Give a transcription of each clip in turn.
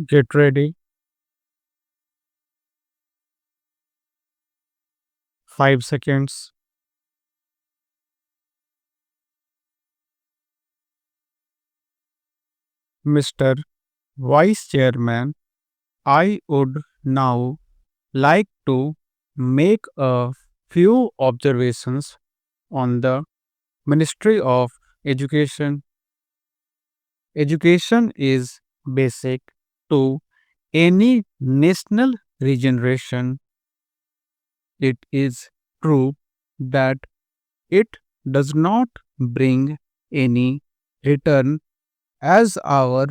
Get ready. 5 seconds. Mr. Vice Chairman, I would now like to make a few observations on the Ministry of Education. Education is basic to any national regeneration. It is true that it does not bring any return as our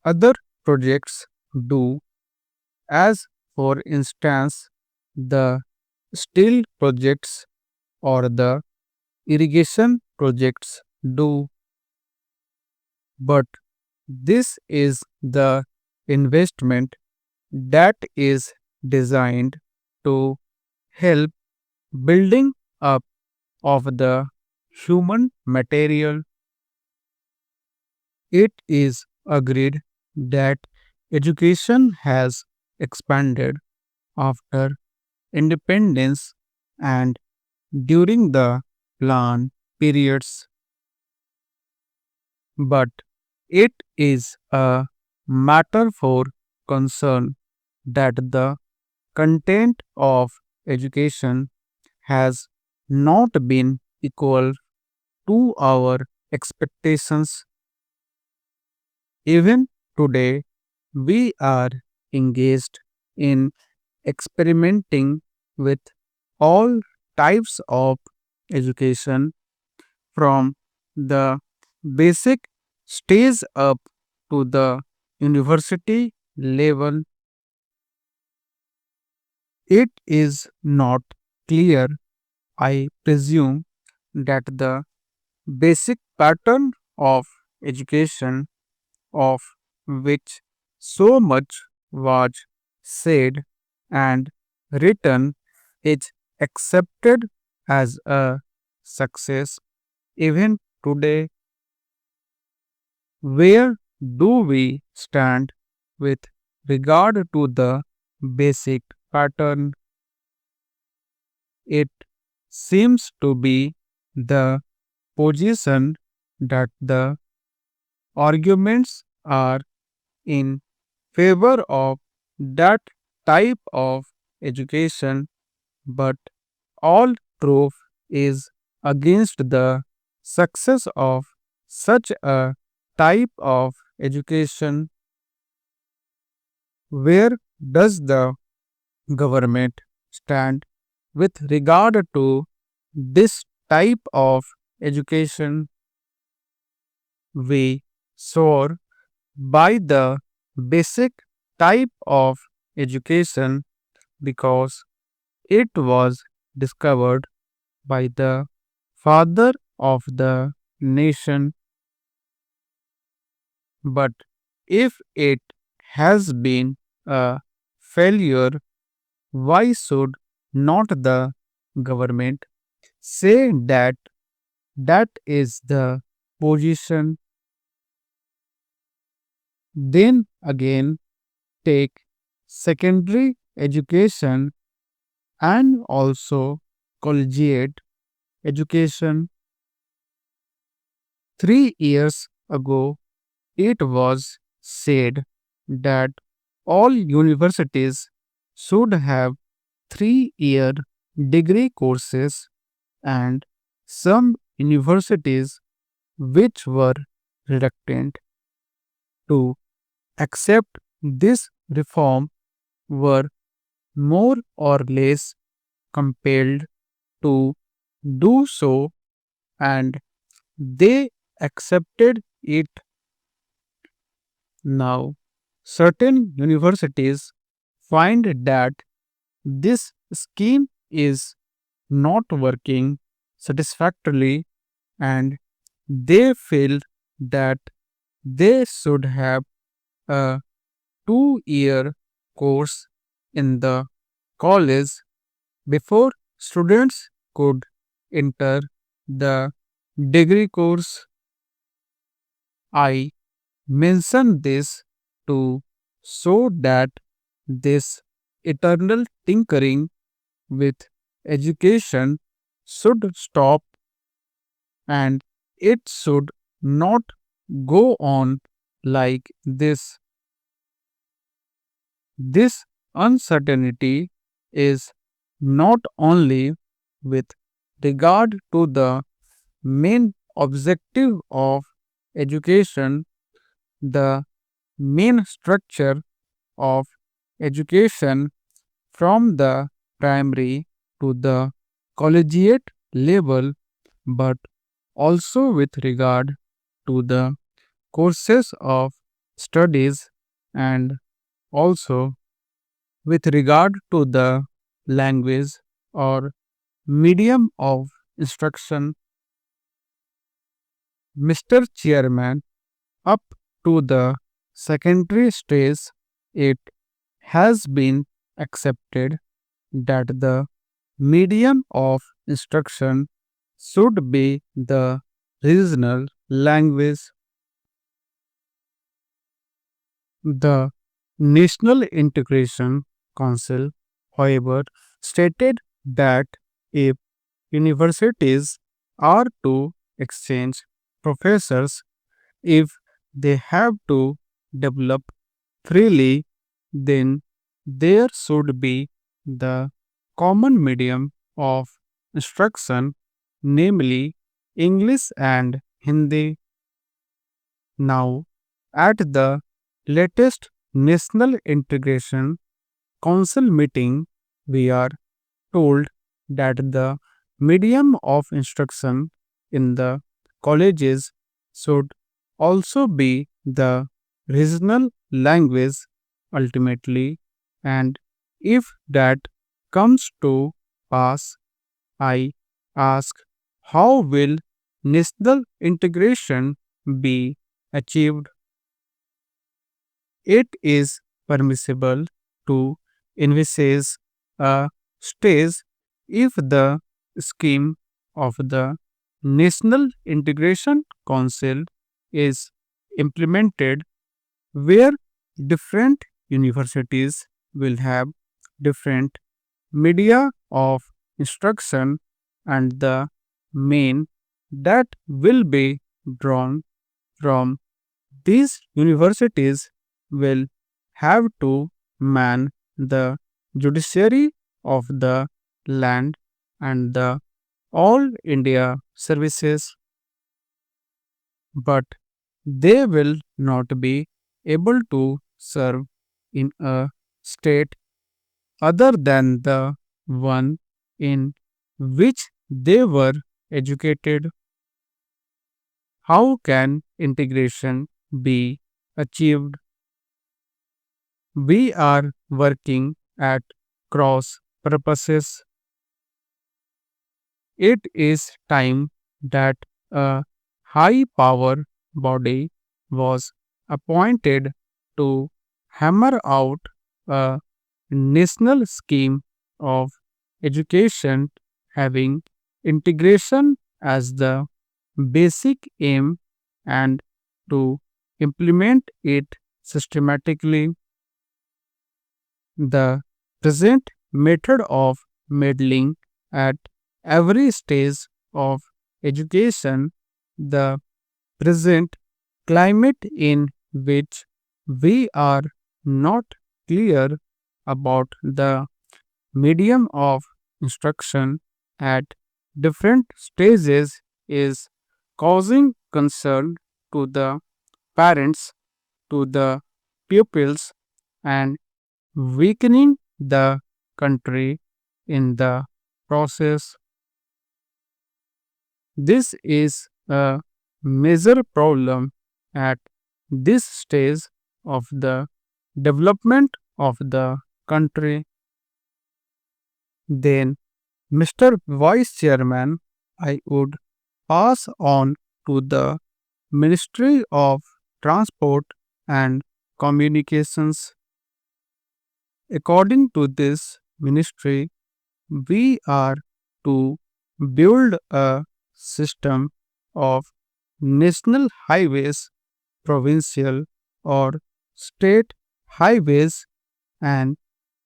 other projects do, as for instance, the steel projects or the irrigation projects do. But this is the investment that is designed to help building up of the human material. It is agreed that education has expanded after independence and during the plan periods, but it is a matter for concern that the content of education has not been equal to our expectations. Even today, we are engaged in experimenting with all types of education from the basic stage up to the university level. It is not clear, I presume, that the basic pattern of education of which so much was said and written is accepted as a success even today. Where do we stand with regard to the basic pattern? It seems to be the position that the arguments are in favor of that type of education, but all proof is against the success of such a type of education. Where does the government stand with regard to this type of education? We soar by the basic type of education because it was discovered by the father of the nation. But if it has been a failure, why should not the government say that that is the position? Then again, take secondary education and also collegiate education. 3 years ago, it was said that all universities should have 3-year degree courses, and some universities which were reluctant to accept this reform were more or less compelled to do so, and they accepted it. Now, certain universities find that this scheme is not working satisfactorily, and they feel that they should have a 2-year course in the college before students could enter the degree course. I mention this to so that this eternal tinkering with education should stop, and it should not go on like this. This uncertainty is not only with regard to the main objective of education, the main structure of education from the primary to the collegiate level, but also with regard to the courses of studies, and also with regard to the language or medium of instruction. Mr. Chairman, up to the secondary stage, it has been accepted that the medium of instruction should be the regional language. The National Integration Council, however, stated that if universities are to exchange professors, if they have to develop freely, then there should be the common medium of instruction, namely English and Hindi. Now, at the latest National Integration Council meeting, we are told that the medium of instruction in the colleges should also be the regional language ultimately, and if that comes to pass, I ask, how will national integration be achieved? It is permissible to envisage a stage if the scheme of the National Integration Council is implemented, where different universities will have different media of instruction, and the main that will be drawn from these universities will have to man the judiciary of the land and the all India services, but they will not be able to serve in a state other than the one in which they were educated. How can integration be achieved? We are working at cross purposes. It is time that a high power body was appointed to hammer out a national scheme of education having integration as the basic aim, and to implement it systematically. The present method of meddling at every stage of education, the present climate in which we are not clear about the medium of instruction at different stages is causing concern to the parents, to the pupils, and weakening the country in the process. This is a major problem at this stage of the development of the country. Then, Mr. Vice Chairman, I would pass on to the Ministry of Transport and Communications. According to this ministry, we are to build a system of national highways, provincial or state highways an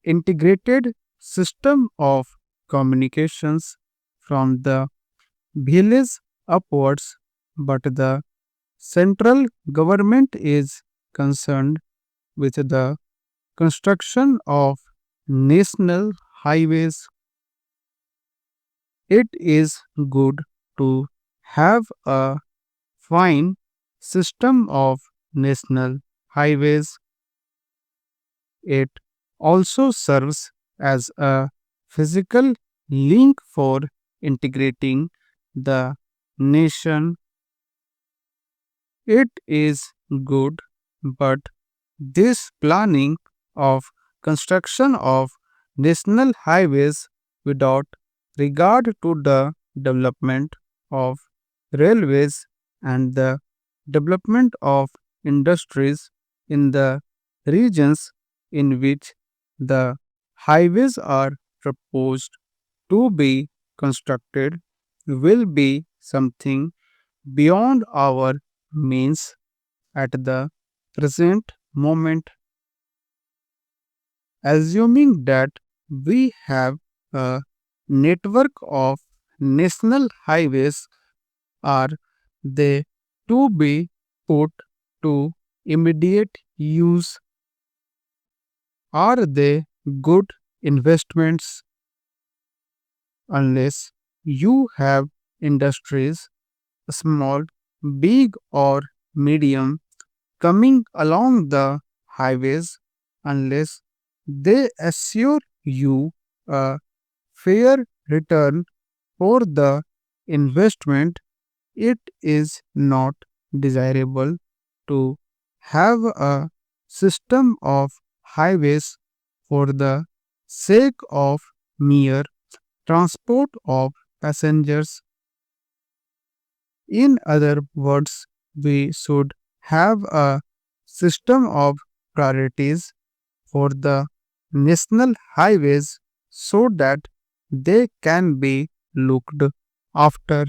integrated system of communications from the village upwards, but the central government is concerned with the construction of national highways. It is good to have a fine system of national highways. It also serves as a physical link for integrating the nation. It is good, but this planning of construction of national highways without regard to the development of railways and the development of industries in the regions in which the highways are proposed to be constructed will be something beyond our means at the present moment. Assuming that we have a network of national highways, are they to be put to immediate use? Are they good investments unless you have industries, small, big, or medium, coming along the highways, unless they assure you a fair return for the investment? It is not desirable to have a system of highways for the sake of mere transport of passengers. In other words, we should have a system of priorities for the national highways so that they can be looked after